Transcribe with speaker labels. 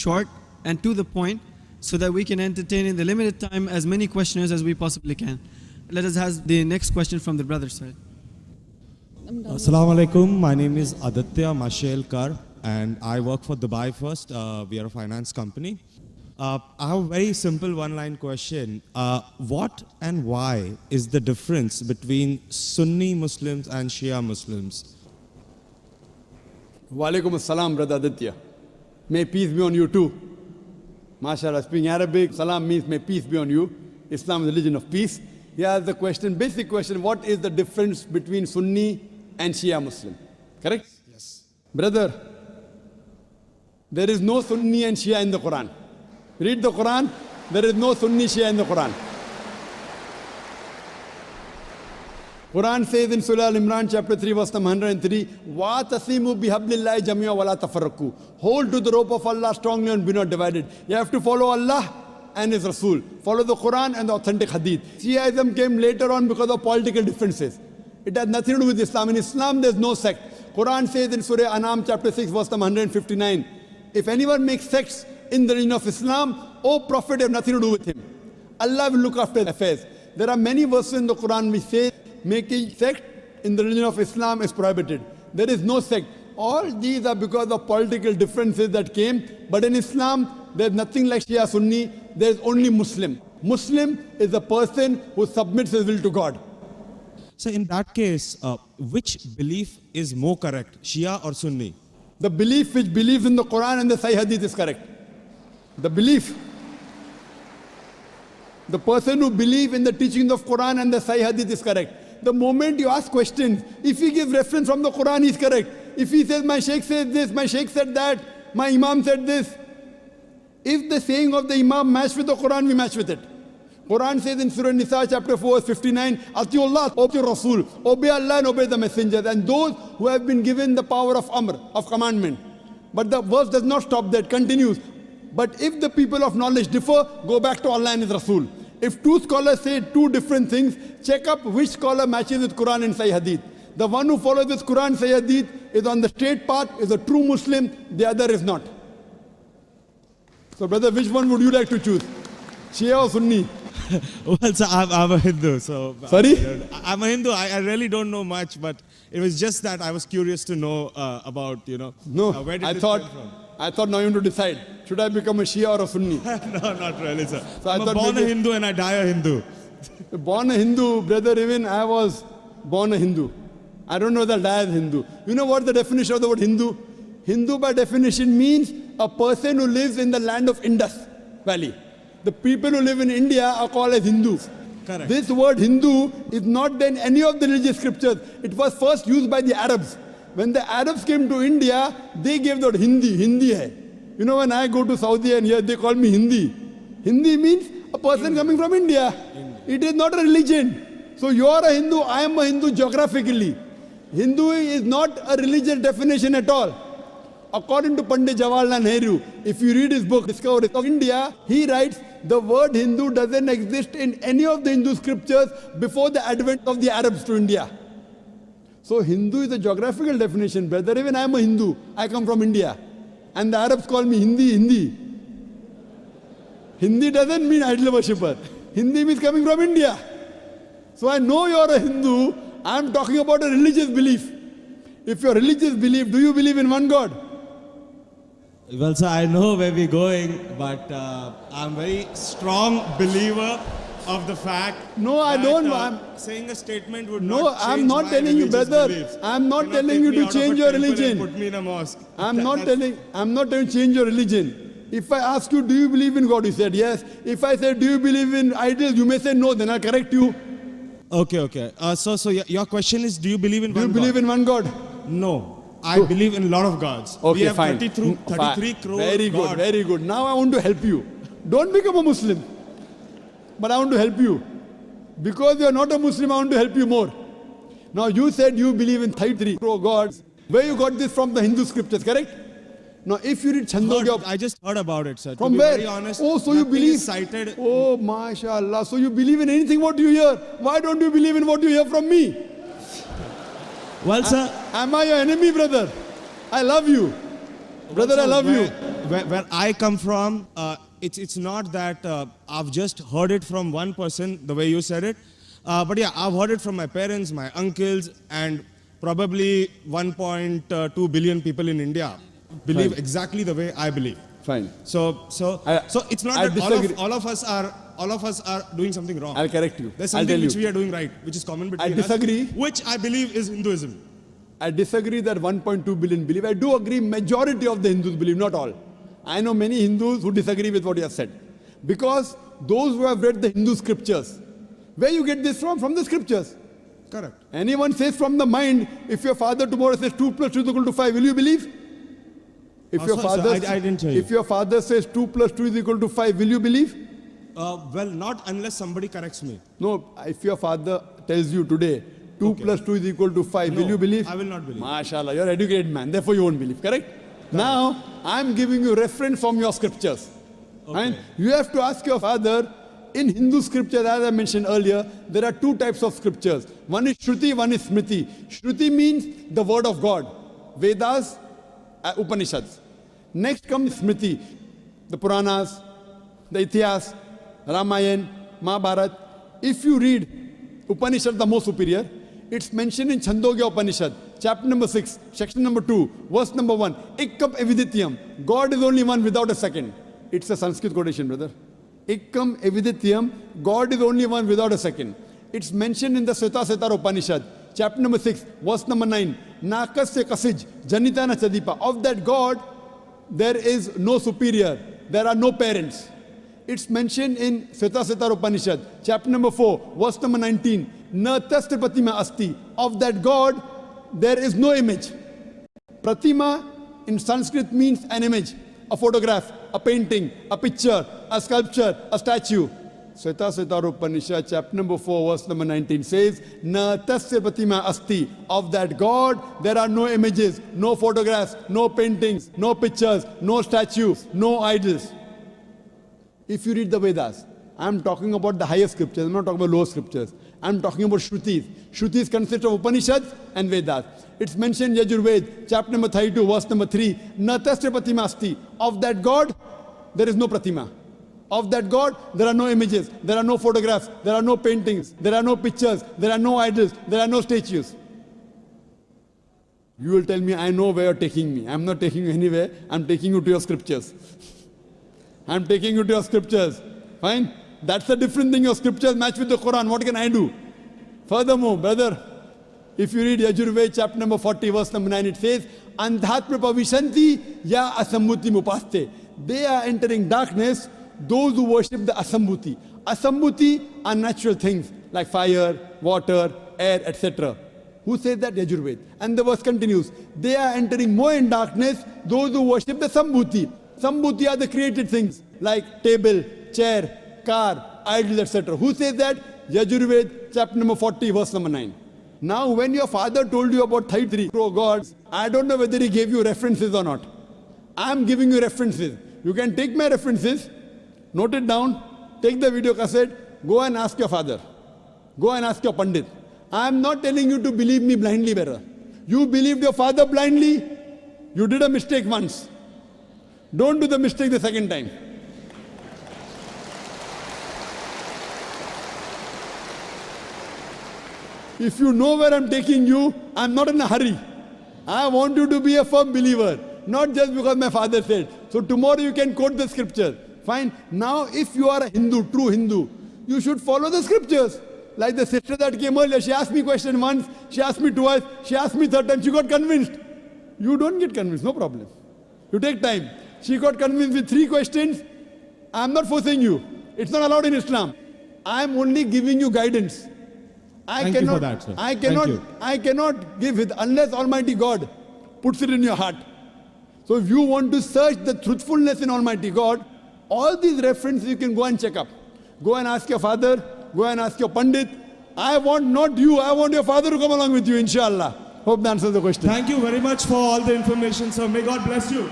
Speaker 1: short and to the point so that we can entertain in the limited time as many questioners as we possibly can. Let us have the next question from the brother side.
Speaker 2: Assalamu alaikum. My name is Aditya Mashelkar and I work for Dubai First. We are a finance company. I have a very simple one-line question. What and why is the difference between Sunni Muslims and Shia Muslims?
Speaker 3: Wa alaikum assalam, brother Aditya. May peace be on you too. MashaAllah, speaking Arabic, salam means may peace be on you. Islam is a religion of peace. Here is the question, basic question, what is the difference between Sunni and Shia Muslim? Correct?
Speaker 2: Yes.
Speaker 3: Brother, there is no Sunni and Shia in the Quran. Read the Quran, there is no Sunni Shia in the Quran. Quran says in Surah Al-Imran chapter 3 verse number 103, وَاتَصِمُوا بِحَبْلِ اللَّهِ جَمِيعًا وَلَا تَفَرَّقُوا. Hold to the rope of Allah strongly and be not divided. You have to follow Allah and His Rasul. Follow the Quran and the authentic Hadith. Shiaism came later on because of political differences. It has nothing to do with Islam. In Islam there is no sect. Quran says in Surah Anam chapter 6 verse number 159, if anyone makes sects in the religion of Islam, O Prophet, have nothing to do with him. Allah will look after affairs. There are many verses in the Quran which say making sect in the religion of Islam is prohibited. There is no sect. All these are because of political differences that came. But in Islam, there is nothing like Shia Sunni. There is only Muslim. Muslim is a person who submits his will to God.
Speaker 2: So in that case, which belief is more correct, Shia or Sunni?
Speaker 3: The belief which believes in the Quran and the Sahih Hadith is correct. The belief. The person who believes in the teachings of Quran and the Sahih Hadith is correct. The moment you ask questions, if he gives reference from the Quran, he is correct. If he says, my Shaykh says this, my Shaykh said that, my Imam said this. If the saying of the Imam match with the Quran, we match with it. Quran says in Surah Nisa chapter 4 verse 59, Atiullah, obey Rasul, obey Allah and obey the messengers, and those who have been given the power of Amr, of commandment. But the verse does not stop there, it continues. But if the people of knowledge differ, go back to Allah and His Rasul. If two scholars say two different things, check up which scholar matches with Quran and Sahih Hadith. The one who follows with Quran and Sahih Hadith is on the straight path, is a true Muslim, the other is not. So brother, which one would you like to choose? Shia or Sunni?
Speaker 2: Well, so I'm a Hindu, so...
Speaker 3: Sorry?
Speaker 2: I'm a Hindu. I really don't know much, but it was just that I was curious to know about,
Speaker 3: No,
Speaker 2: where did
Speaker 3: I
Speaker 2: this
Speaker 3: thought
Speaker 2: come from?
Speaker 3: I thought now you want to decide, should I become a Shia or a Sunni?
Speaker 2: No, not really, sir.
Speaker 3: So I
Speaker 2: I'm
Speaker 3: thought
Speaker 2: born a
Speaker 3: maybe-
Speaker 2: Hindu and I die a Hindu.
Speaker 3: Born a Hindu, brother, even I was born a Hindu. I don't know that I am Hindu. You know what the definition of the word Hindu? Hindu by definition means a person who lives in the land of Indus Valley. The people who live in India are called as Hindus.
Speaker 2: Correct.
Speaker 3: This word Hindu is not in any of the religious scriptures. It was first used by the Arabs. When the Arabs came to India, they gave the word Hindi. Hindi hai. You know, when I go to Saudi and here they call me Hindi. Hindi means a person coming from India. It is not a religion. So you are a Hindu, I am a Hindu geographically. Hindu is not a religious definition at all. According to Pandit Jawaharlal Nehru, if you read his book, Discovery of India, he writes, the word Hindu doesn't exist in any of the Hindu scriptures before the advent of the Arabs to India. So Hindu is a geographical definition, brother. Even I am a Hindu, I come from India. And the Arabs call me Hindi. Hindi doesn't mean idol worshipper. Hindi means coming from India. So I know you are a Hindu, I am talking about a religious belief. If your religious belief, do you believe in one God?
Speaker 2: Well, sir, I know where we're going, but I'm a very strong believer of the fact
Speaker 3: No, I
Speaker 2: that,
Speaker 3: don't. I'm
Speaker 2: saying a statement would
Speaker 3: No,
Speaker 2: not change
Speaker 3: I'm not
Speaker 2: my
Speaker 3: telling you,
Speaker 2: religious
Speaker 3: brother.
Speaker 2: beliefs.
Speaker 3: I'm not
Speaker 2: Cannot
Speaker 3: telling
Speaker 2: take
Speaker 3: you
Speaker 2: me
Speaker 3: to
Speaker 2: out of a
Speaker 3: change your
Speaker 2: temple and
Speaker 3: religion.
Speaker 2: Put me in a mosque.
Speaker 3: I'm not telling you change your religion. If I ask you, do you believe in God? You said yes. If I say, do you believe in idols? You may say no, then I'll correct you.
Speaker 2: Okay. So your question is, do you believe in
Speaker 3: Do
Speaker 2: one
Speaker 3: you believe
Speaker 2: God?
Speaker 3: in one God?
Speaker 2: No. I believe in a lot of gods.
Speaker 3: Okay,
Speaker 2: we have
Speaker 3: fine.
Speaker 2: 33 crore
Speaker 3: Very good,
Speaker 2: gods.
Speaker 3: very good. Now I want to help you. Don't become a Muslim. But I want to help you. Because you are not a Muslim, I want to help you more. Now you said you believe in 33 crore gods. Where you got this from the Hindu scriptures, correct? Now if you read Chandogya...
Speaker 2: I just heard about it, sir.
Speaker 3: From
Speaker 2: to be
Speaker 3: where?
Speaker 2: Very honest,
Speaker 3: Oh, so you
Speaker 2: nothing
Speaker 3: believe?
Speaker 2: is cited.
Speaker 3: Oh, mashallah. So you believe in anything what you hear. Why don't you believe in what you hear from me?
Speaker 2: Well, sir.
Speaker 3: Am I your enemy, brother? I love you. Brother, I love you.
Speaker 2: where I come from, it's not that I've just heard it from one person the way you said it, but yeah, I've heard it from my parents, my uncles, and probably 1.2 billion people in India believe
Speaker 3: Fine.
Speaker 2: exactly the way I believe.
Speaker 3: Fine.
Speaker 2: So it's not
Speaker 3: I
Speaker 2: that
Speaker 3: disagree.
Speaker 2: all of us are doing something wrong.
Speaker 3: I'll correct you.
Speaker 2: There's
Speaker 3: I'll
Speaker 2: something
Speaker 3: tell
Speaker 2: which
Speaker 3: you.
Speaker 2: we are doing right, which is common between
Speaker 3: I disagree.
Speaker 2: us, which I believe is Hinduism.
Speaker 3: I disagree that 1.2 billion believe. I do agree majority of the Hindus believe, not all. I know many Hindus who disagree with what you have said. Because those who have read the Hindu scriptures, where you get this from? From the scriptures.
Speaker 2: Correct.
Speaker 3: Anyone says from the mind, if your father tomorrow says 2 plus 2 is equal to 5, will you believe? If your
Speaker 2: Sorry,
Speaker 3: father,
Speaker 2: sir, I didn't hear you.
Speaker 3: if your father says 2 plus 2 is equal to 5, will you believe?
Speaker 2: Well, not unless somebody corrects me.
Speaker 3: No, if your father tells you today 2
Speaker 2: Okay.
Speaker 3: plus 2 is equal to 5, will
Speaker 2: No,
Speaker 3: you believe?
Speaker 2: I will not believe.
Speaker 3: MashaAllah, you're an educated man, therefore you won't believe, correct? Now, I'm giving you reference from your scriptures. And you have to ask your father, in Hindu scriptures, as I mentioned earlier, there are two types of scriptures. One is Shruti, one is Smriti. Shruti means the word of God. Vedas, Upanishads. Next comes Smriti, the Puranas, the Itihas, Ramayana, Mahabharata. If you read Upanishad, the most superior, it's mentioned in Chandogya Upanishad, chapter number 6, section number 2, verse number 1. Ikkam evidityam. God is only one without a second. It's a Sanskrit quotation, brother. Ikkam evidityam. God is only one without a second. It's mentioned in the Sveta Upanishad, chapter number 6, verse number 9. Nakasya kasij, janitana chadipa. Of that God, there is no superior. There are no parents. It's mentioned in Sveta Upanishad, chapter number 4, verse number 19. Na tasya pratima asti. Of that God, there is no image. Pratima in Sanskrit means an image, a photograph, a painting, a picture, a sculpture, a statue. Sveta Upanishad, chapter number 4, verse number 19 says, Na tasya pratima asti. Of that God, there are no images, no photographs, no paintings, no pictures, no statues, no idols. If you read the Vedas, I'm talking about the higher scriptures, I'm not talking about lower scriptures. I'm talking about Shrutis. Shrutis consist of Upanishads and Vedas. It's mentioned in Yajurved, chapter number 32, verse number 3. Na tasya pratima asti. Of that God, there is no pratima. Of that God, there are no images, there are no photographs, there are no paintings, there are no pictures, there are no idols, there are no statues. You will tell me, I know where you're taking me. I'm not taking you anywhere, I'm taking you to your scriptures. I'm taking you to your scriptures. Fine? That's a different thing. Your scriptures match with the Quran. What can I do? Furthermore, brother, if you read Yajurved, chapter number 40, verse number 9, it says, Andhatma pavishanti ya asambuti mupaste. They are entering darkness, those who worship the Asambhuti. Asambhuti are natural things like fire, water, air, etc. Who says that? Yajurved. And the verse continues. They are entering more in darkness, those who worship the Sambhuti. Sambhuti are the created things like table, chair, car, idols, etc. Who says that? Yajurved, chapter number 40, verse number 9. Now, when your father told you about 33 gods, I don't know whether he gave you references or not. I'm giving you references. You can take my references, note it down, take the video cassette, go and ask your father. Go and ask your Pandit. I'm not telling you to believe me blindly, brother. You believed your father blindly, you did a mistake once. Don't do the mistake the second time. If you know where I'm taking you, I'm not in a hurry. I want you to be a firm believer, not just because my father said. So tomorrow you can quote the scripture. Fine. Now if you are a Hindu, true Hindu, you should follow the scriptures. Like the sister that came earlier, she asked me question once, she asked me twice, she asked me third time, she got convinced. You don't get convinced, no problem. You take time. She got convinced with 3 questions. I'm not forcing you. It's not allowed in Islam. I'm only giving you guidance.
Speaker 2: Thank you for that, sir. Thank you.
Speaker 3: I cannot give it unless Almighty God puts it in your heart. So if you want to search the truthfulness in Almighty God, all these references you can go and check up. Go and ask your father, go and ask your Pandit. I want not you, I want your father to come along with you, inshallah. Hope that answers the question.
Speaker 2: Thank you very much for all the information, sir. May God bless you.